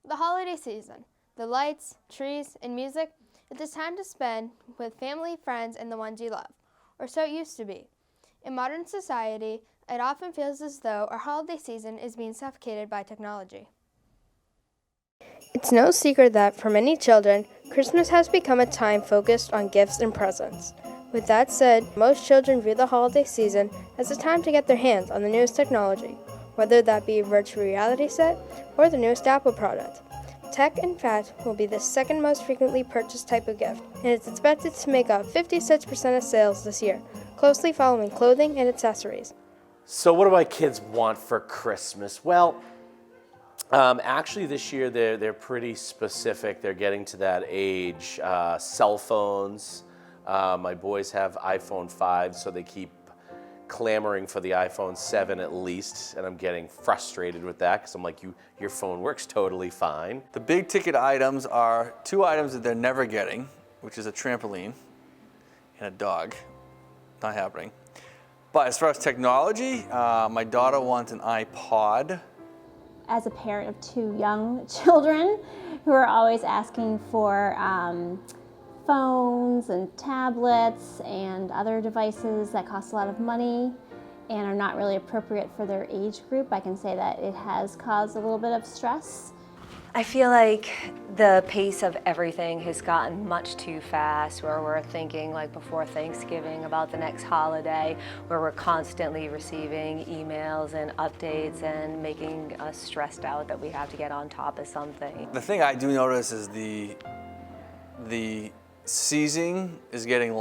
The holiday season, the lights, trees, and music, it's a time to spend with family, friends, and the ones you love, or so it used to be. In modern society, it often feels as though our holiday season is being suffocated by technology. It's no secret that, for many children, Christmas has become a time focused on gifts and presents. With that said, most children view the holiday season as a time to get their hands on the newest technology, whether that be a virtual reality set or the newest Apple product. Tech, in fact, will be the second most frequently purchased type of gift, and it's expected to make up 56% of sales this year, closely following clothing and accessories. So what do my kids want for Christmas? Well, actually this year they're pretty specific. They're getting to that age. Cell phones. My boys have iPhone 5, so they keep clamoring for the iPhone 7 at least, and I'm getting frustrated with that because I'm like, your phone works totally fine. The big ticket items are two items that they're never getting, which is a trampoline and a dog. Not happening. But as far as technology, my daughter wants an iPod. As a parent of two young children who are always asking for phones and tablets and other devices that cost a lot of money and are not really appropriate for their age group, I can say that it has caused a little bit of stress. I feel like the pace of everything has gotten much too fast, where we're thinking like before Thanksgiving about the next holiday, where we're constantly receiving emails and updates and making us stressed out that we have to get on top of something. The thing I do notice is the season is getting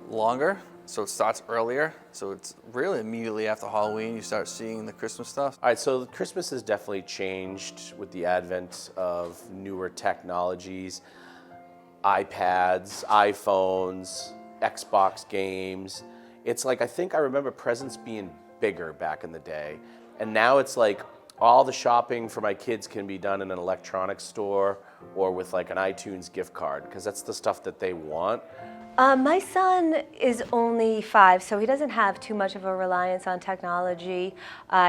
longer, so it starts earlier. So it's really immediately after Halloween you start seeing the Christmas stuff. All right, so Christmas has definitely changed with the advent of newer technologies, iPads, iPhones, Xbox games. It's like, I think I remember presents being bigger back in the day, and now it's like all the shopping for my kids can be done in an electronics store or with like an iTunes gift card, because that's the stuff that they want. My son is only 5, so he doesn't have too much of a reliance on technology.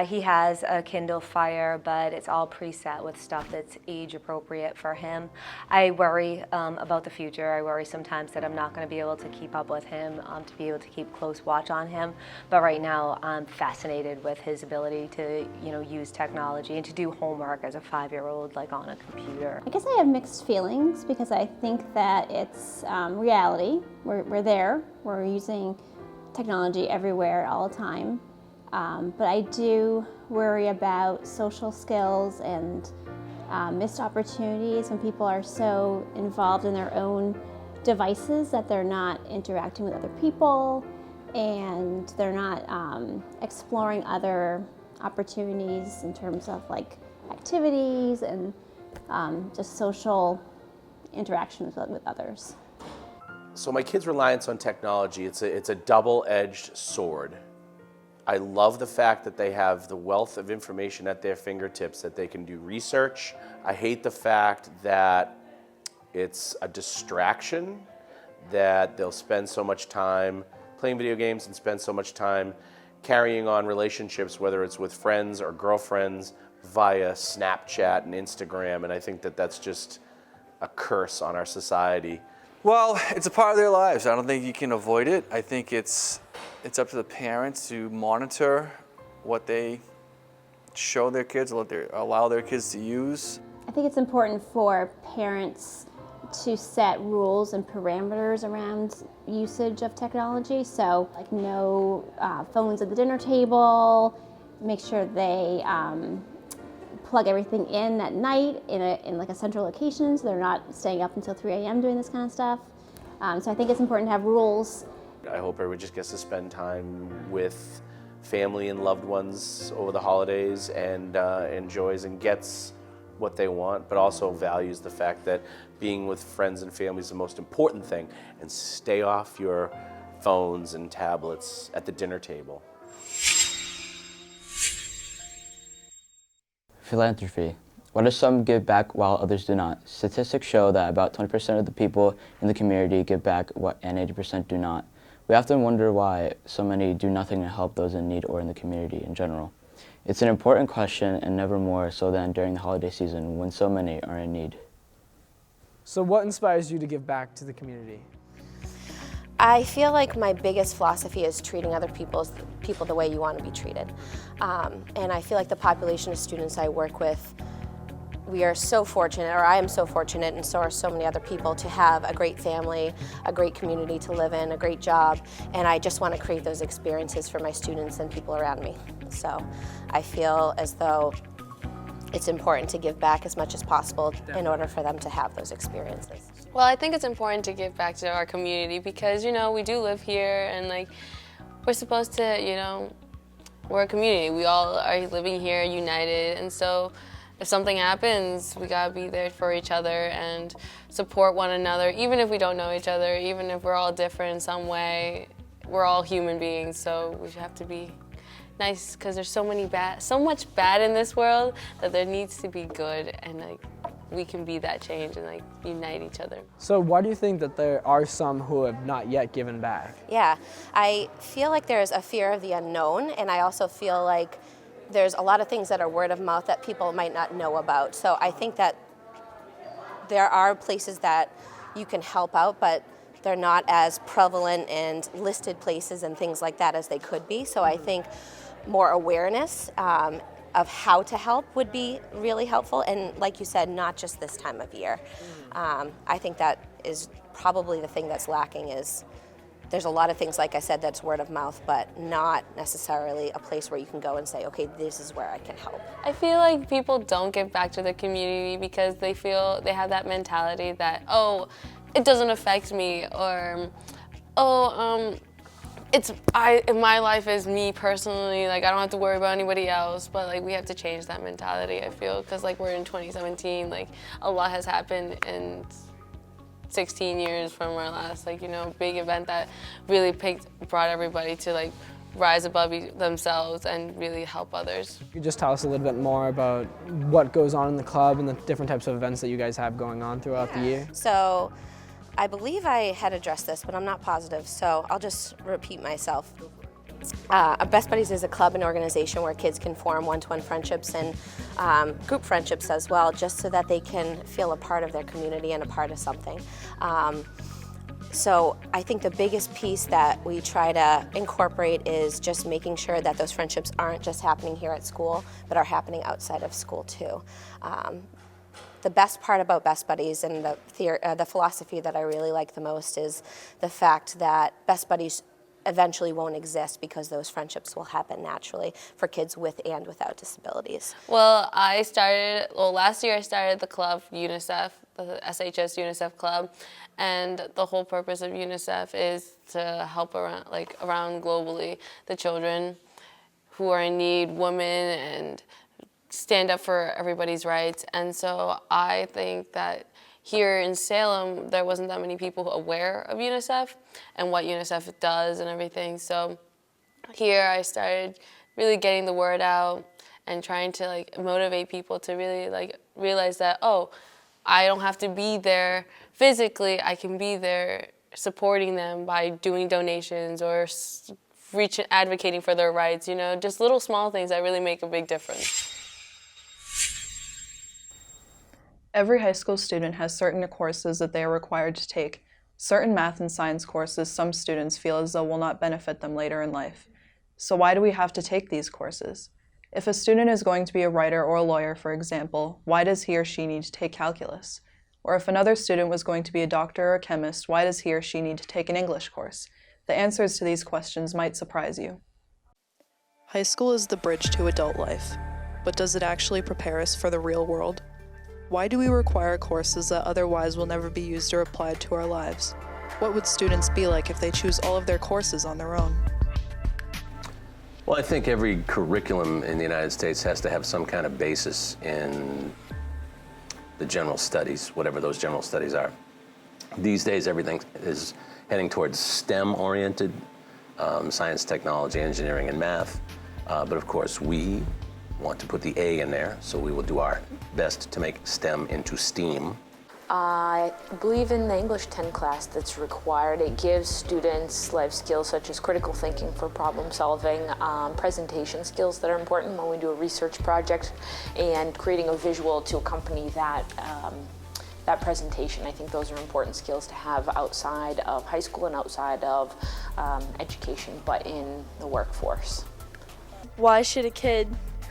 He has a Kindle Fire, but it's all preset with stuff that's age appropriate for him. I worry about the future. I worry sometimes that I'm not going to be able to keep up with him, to be able to keep close watch on him. But right now, I'm fascinated with his ability to, use technology and to do homework as a 5-year-old, like on a computer. I guess I have mixed feelings because I think that it's reality. We're there, we're using technology everywhere all the time, but I do worry about social skills and missed opportunities when people are so involved in their own devices that they're not interacting with other people and they're not exploring other opportunities in terms of like activities and just social interactions with others. So my kids' reliance on technology, it's a double-edged sword. I love the fact that they have the wealth of information at their fingertips, that they can do research. I hate the fact that it's a distraction, that they'll spend so much time playing video games and spend so much time carrying on relationships, whether it's with friends or girlfriends, via Snapchat and Instagram, and I think that that's just a curse on our society. Well, it's a part of their lives. I don't think you can avoid it. I think it's up to the parents to monitor what they show their kids, what they allow their kids to use. I think it's important for parents to set rules and parameters around usage of technology. So, like no phones at the dinner table. Make sure they plug everything in at night in like a central location, so they're not staying up until 3 a.m. doing this kind of stuff. So I think it's important to have rules. I hope everyone just gets to spend time with family and loved ones over the holidays and enjoys and gets what they want, but also values the fact that being with friends and family is the most important thing, and stay off your phones and tablets at the dinner table. Philanthropy. Why do some give back while others do not? Statistics show that about 20% of the people in the community give back and 80% do not. We often wonder why so many do nothing to help those in need or in the community in general. It's an important question, and never more so than during the holiday season when so many are in need. So what inspires you to give back to the community? I feel like my biggest philosophy is treating other people the way you want to be treated. And I feel like the population of students I work with, we are so fortunate, or I am so fortunate, and so are so many other people, to have a great family, a great community to live in, a great job, and I just want to create those experiences for my students and people around me. So I feel as though it's important to give back as much as possible in order for them to have those experiences. Well, I think it's important to give back to our community because, you know, we do live here and like we're supposed to, you know, we're a community. We all are living here united, and so if something happens, we gotta be there for each other and support one another, even if we don't know each other, even if we're all different in some way. We're all human beings, so we have to be nice because there's so much bad in this world that there needs to be good, and like we can be that change and like unite each other. So why do you think that there are some who have not yet given back? Yeah, I feel like there's a fear of the unknown, and I also feel like there's a lot of things that are word of mouth that people might not know about. So I think that there are places that you can help out, but they're not as prevalent and listed places and things like that as they could be. So I think more awareness of how to help would be really helpful. And like you said, not just this time of year. I think that is probably the thing that's lacking is there's a lot of things, like I said, that's word of mouth, but not necessarily a place where you can go and say, okay, this is where I can help. I feel like people don't give back to the community because they feel they have that mentality that, oh, it doesn't affect me, or, oh, my life is me personally, like I don't have to worry about anybody else. But like we have to change that mentality, I feel, because like we're in 2017, like a lot has happened in 16 years from our last, like, you know, big event that really brought everybody to like rise above themselves and really help others. Could you just tell us a little bit more about what goes on in the club and the different types of events that you guys have going on throughout the year? So I believe I had addressed this, but I'm not positive, so I'll just repeat myself. Best Buddies is a club and organization where kids can form one-to-one friendships and group friendships as well, just so that they can feel a part of their community and a part of something. So I think the biggest piece that we try to incorporate is just making sure that those friendships aren't just happening here at school, but are happening outside of school too. The best part about Best Buddies and the philosophy that I really like the most is the fact that Best Buddies eventually won't exist because those friendships will happen naturally for kids with and without disabilities. Well, last year I started the club UNICEF, the SHS UNICEF club, and the whole purpose of UNICEF is to help around globally the children who are in need, women, and stand up for everybody's rights. And so I think that here in Salem, there wasn't that many people aware of UNICEF and what UNICEF does and everything. So here I started really getting the word out and trying to like motivate people to really like realize that, oh, I don't have to be there physically. I can be there supporting them by doing donations or advocating for their rights, you know, just little small things that really make a big difference. Every high school student has certain courses that they are required to take. Certain math and science courses some students feel as though will not benefit them later in life. So why do we have to take these courses? If a student is going to be a writer or a lawyer, for example, why does he or she need to take calculus? Or if another student was going to be a doctor or a chemist, why does he or she need to take an English course? The answers to these questions might surprise you. High school is the bridge to adult life, but does it actually prepare us for the real world? Why do we require courses that otherwise will never be used or applied to our lives? What would students be like if they choose all of their courses on their own? Well, I think every curriculum in the United States has to have some kind of basis in the general studies, whatever those general studies are. These days, everything is heading towards STEM-oriented, science, technology, engineering, and math. But of course, we want to put the A in there, so we will do our best to make STEM into STEAM. I believe in the English 10 class that's required. It gives students life skills such as critical thinking for problem solving, presentation skills that are important when we do a research project, and creating a visual to accompany that, that presentation. I think those are important skills to have outside of high school and outside of education, but in the workforce. Why should a kid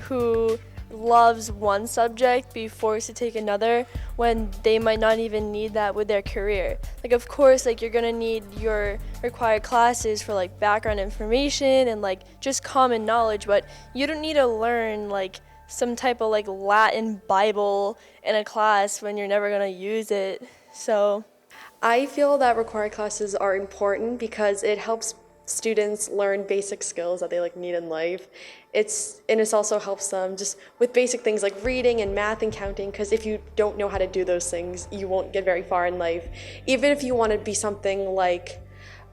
who loves one subject be forced to take another when they might not even need that with their career? Like, of course, like, you're gonna need your required classes for like background information and like just common knowledge, but you don't need to learn like some type of like Latin Bible in a class when you're never gonna use it. So I feel that required classes are important because it helps students learn basic skills that they like need in life. It also helps them just with basic things like reading and math and counting, because if you don't know how to do those things, you won't get very far in life. Even if you want to be something like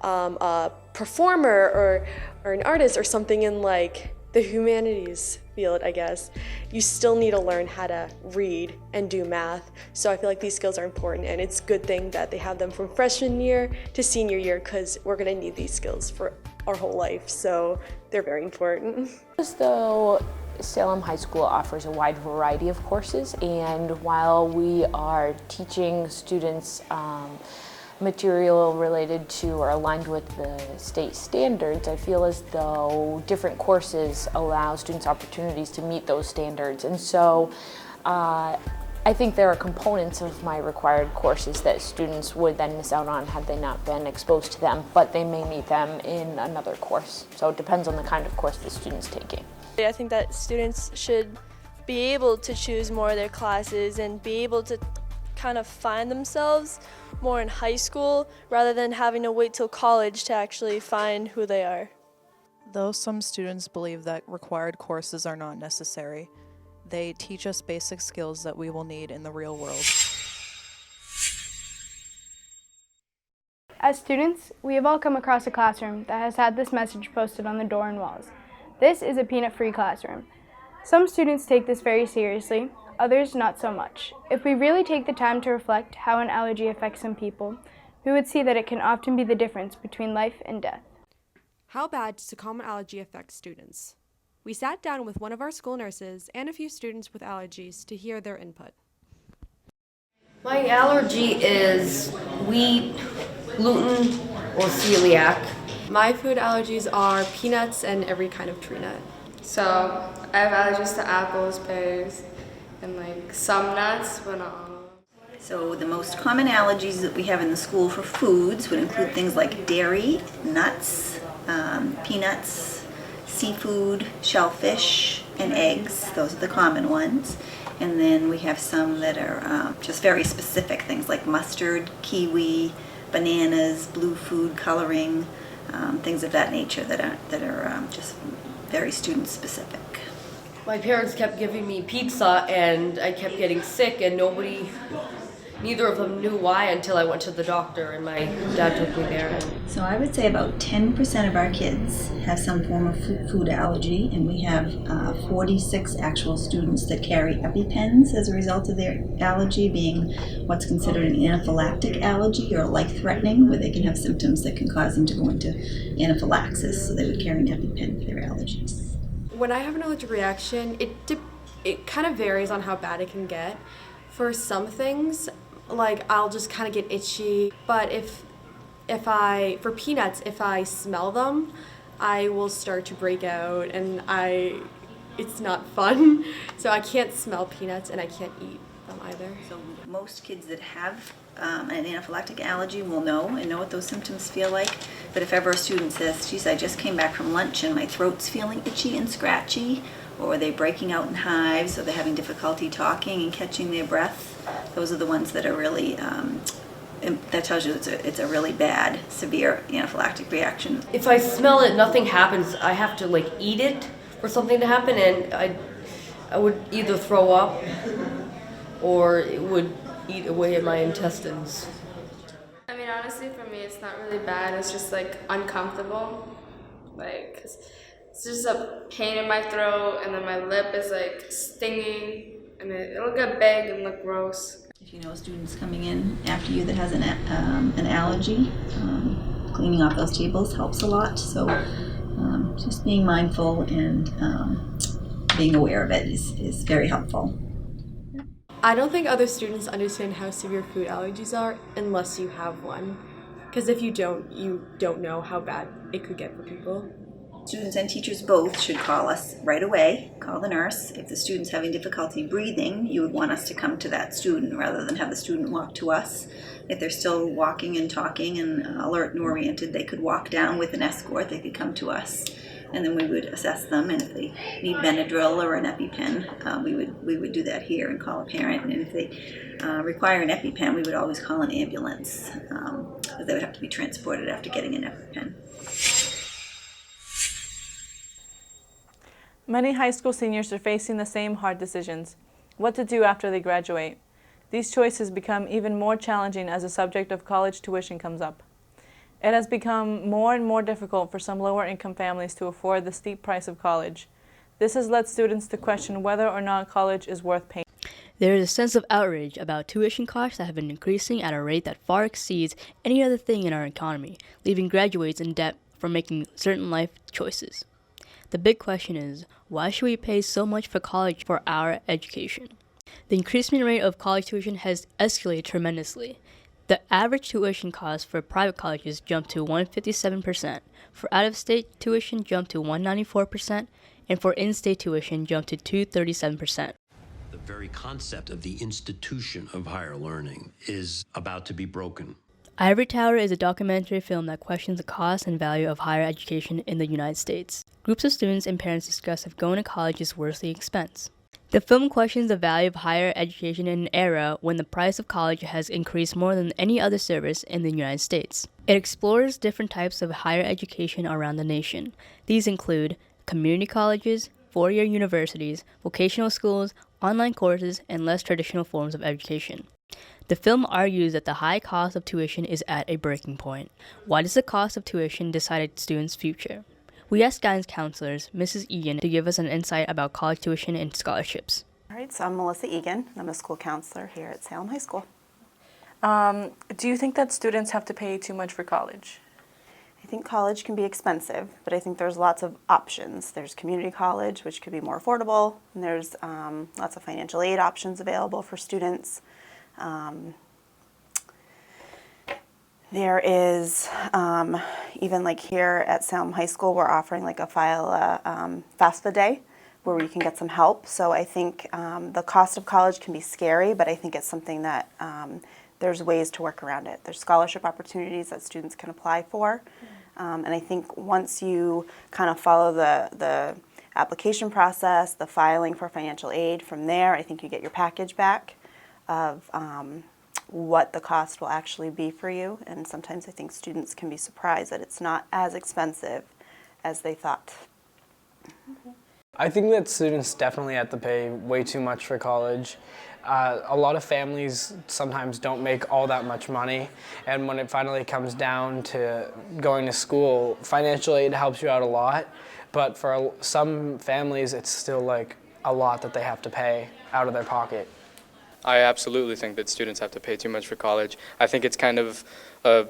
a performer or an artist or something in like the humanities field, I guess, you still need to learn how to read and do math. So I feel like these skills are important, and it's a good thing that they have them from freshman year to senior year, because we're going to need these skills for our whole life, so they're very important. As though Salem High School offers a wide variety of courses, and while we are teaching students material related to or aligned with the state standards, I feel as though different courses allow students opportunities to meet those standards. And so I think there are components of my required courses that students would then miss out on had they not been exposed to them, but they may need them in another course. So it depends on the kind of course the student's taking. I think that students should be able to choose more of their classes and be able to kind of find themselves more in high school rather than having to wait till college to actually find who they are. Though some students believe that required courses are not necessary, they teach us basic skills that we will need in the real world. As students, we have all come across a classroom that has had this message posted on the door and walls. This is a peanut-free classroom. Some students take this very seriously, others not so much. If we really take the time to reflect how an allergy affects some people, we would see that it can often be the difference between life and death. How bad does a common allergy affect students? We sat down with one of our school nurses and a few students with allergies to hear their input. My allergy is wheat, gluten, or celiac. My food allergies are peanuts and every kind of tree nut. So I have allergies to apples, pears, and like some nuts, but not all. So the most common allergies that we have in the school for foods would include things like dairy, nuts, peanuts, seafood, shellfish, and eggs. Those are the common ones. And then we have some that are just very specific things like mustard, kiwi, bananas, blue food coloring, things of that nature that are just very student specific. My parents kept giving me pizza and I kept getting sick, and neither of them knew why until I went to the doctor and my dad took me there. So I would say about 10% of our kids have some form of food allergy, and we have 46 actual students that carry EpiPens as a result of their allergy, being what's considered an anaphylactic allergy or life-threatening, where they can have symptoms that can cause them to go into anaphylaxis, so they would carry an EpiPen for their allergies. When I have an allergic reaction, it kind of varies on how bad it can get. For some things, like I'll just kind of get itchy, but for peanuts, if I smell them, I will start to break out, and it's not fun. So I can't smell peanuts and I can't eat them either. So most kids that have an anaphylactic allergy will know what those symptoms feel like. But if ever a student says, geez, I just came back from lunch and my throat's feeling itchy and scratchy, or they're breaking out in hives, or they're having difficulty talking and catching their breath, those are the ones that are really, that tells you it's a really bad, severe anaphylactic reaction. If I smell it, nothing happens. I have to like eat it for something to happen, and I would either throw up or it would eat away at my intestines. I mean, honestly, for me, it's not really bad. It's just like uncomfortable. Like, 'cause it's just a pain in my throat, and then my lip is like stinging, and it'll get big and look gross. If you know students coming in after you that has an allergy, cleaning off those tables helps a lot. So just being mindful and being aware of it is very helpful. I don't think other students understand how severe food allergies are unless you have one. Because if you don't know how bad it could get for people. Students and teachers both should call us right away, call the nurse. If the student's having difficulty breathing, you would want us to come to that student rather than have the student walk to us. If they're still walking and talking and alert and oriented, they could walk down with an escort, they could come to us. And then we would assess them, and if they need Benadryl or an EpiPen, we would do that here and call a parent. And if they require an EpiPen, we would always call an ambulance, because they would have to be transported after getting an EpiPen. Many high school seniors are facing the same hard decisions: what to do after they graduate. These choices become even more challenging as the subject of college tuition comes up. It has become more and more difficult for some lower-income families to afford the steep price of college. This has led students to question whether or not college is worth paying. There is a sense of outrage about tuition costs that have been increasing at a rate that far exceeds any other thing in our economy, leaving graduates in debt for making certain life choices. The big question is, why should we pay so much for college for our education? The increasing rate of college tuition has escalated tremendously. The average tuition cost for private colleges jumped to 157%, for out-of-state tuition jumped to 194%, and for in-state tuition jumped to 237%. The very concept of the institution of higher learning is about to be broken. Ivory Tower is a documentary film that questions the cost and value of higher education in the United States. Groups of students and parents discuss if going to college is worth the expense. The film questions the value of higher education in an era when the price of college has increased more than any other service in the United States. It explores different types of higher education around the nation. These include community colleges, four-year universities, vocational schools, online courses, and less traditional forms of education. The film argues that the high cost of tuition is at a breaking point. Why does the cost of tuition decide a student's future? We asked guidance counselors, Mrs. Egan, to give us an insight about college tuition and scholarships. All right, so I'm Melissa Egan. I'm a school counselor here at Salem High School. Do you think that students have to pay too much for college? I think college can be expensive, but I think there's lots of options. There's community college, which could be more affordable, and there's lots of financial aid options available for students. There is, even like here at Salem High School, we're offering like a FAFSA day where you can get some help. So I think the cost of college can be scary, but I think it's something that there's ways to work around it. There's scholarship opportunities that students can apply for. And I think once you kind of follow the application process, the filing for financial aid, from there I think you get your package back of what the cost will actually be for you, and sometimes I think students can be surprised that it's not as expensive as they thought. I think that students definitely have to pay way too much for college. A lot of families sometimes don't make all that much money, and when it finally comes down to going to school, financial aid helps you out a lot, but for some families it's still like a lot that they have to pay out of their pocket. I absolutely think that students have to pay too much for college. I think it's kind of a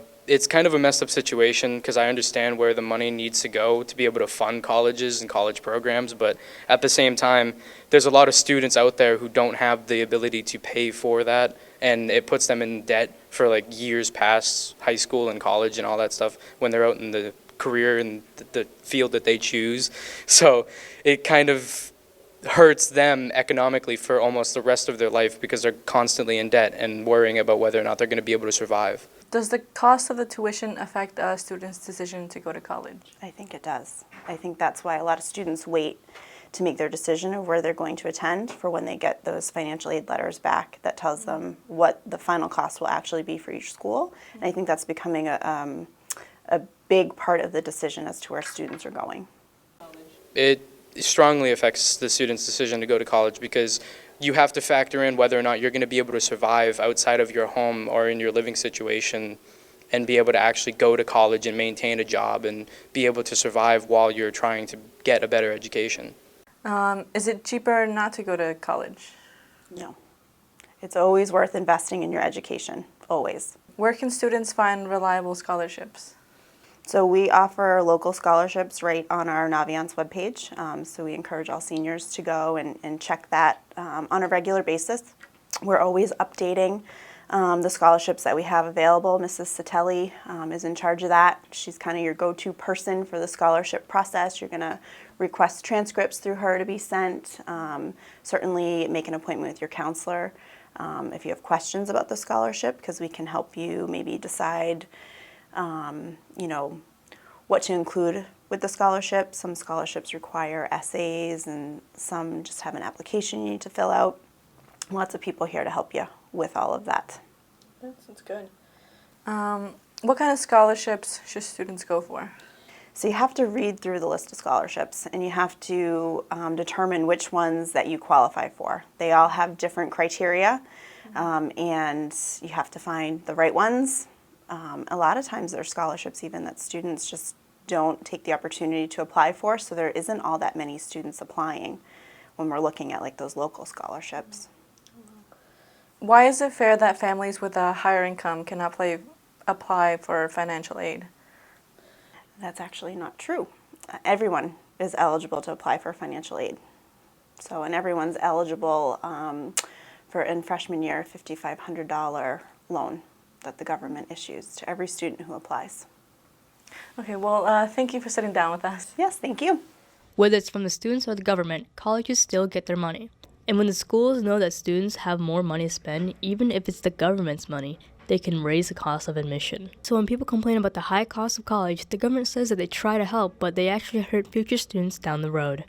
messed up situation because I understand where the money needs to go to be able to fund colleges and college programs, but at the same time, there's a lot of students out there who don't have the ability to pay for that, and it puts them in debt for like years past high school and college and all that stuff when they're out in the career and the field that they choose. So it kind of hurts them economically for almost the rest of their life because they're constantly in debt and worrying about whether or not they're going to be able to survive. Does the cost of the tuition affect a student's decision to go to college? I think it does. I think that's why a lot of students wait to make their decision of where they're going to attend for when they get those financial aid letters back that tells them what the final cost will actually be for each school. And I think that's becoming a big part of the decision as to where students are going. It strongly affects the student's decision to go to college because you have to factor in whether or not you're going to be able to survive outside of your home or in your living situation and be able to actually go to college and maintain a job and be able to survive while you're trying to get a better education. Is it cheaper not to go to college? No. It's always worth investing in your education, always. Where can students find reliable scholarships? So we offer local scholarships right on our Naviance webpage. So we encourage all seniors to go and check that on a regular basis. We're always updating the scholarships that we have available. Mrs. Satelli is in charge of that. She's kind of your go-to person for the scholarship process. You're going to request transcripts through her to be sent. Certainly make an appointment with your counselor if you have questions about the scholarship, because we can help you maybe decide what to include with the scholarship. Some scholarships require essays and some just have an application you need to fill out. Lots of people here to help you with all of that. That sounds good. What kind of scholarships should students go for? So you have to read through the list of scholarships and you have to determine which ones that you qualify for. They all have different criteria and you have to find the right ones. A lot of times there are scholarships even that students just don't take the opportunity to apply for, so there isn't all that many students applying when we're looking at like those local scholarships. Why is it fair that families with a higher income cannot apply for financial aid? That's actually not true. Everyone is eligible to apply for financial aid. So, and everyone's eligible for, in freshman year, a $5,500 loan that the government issues to every student who applies. Okay, well, thank you for sitting down with us. Yes, thank you. Whether it's from the students or the government, colleges still get their money. And when the schools know that students have more money to spend, even if it's the government's money, they can raise the cost of admission. So when people complain about the high cost of college, the government says that they try to help, but they actually hurt future students down the road.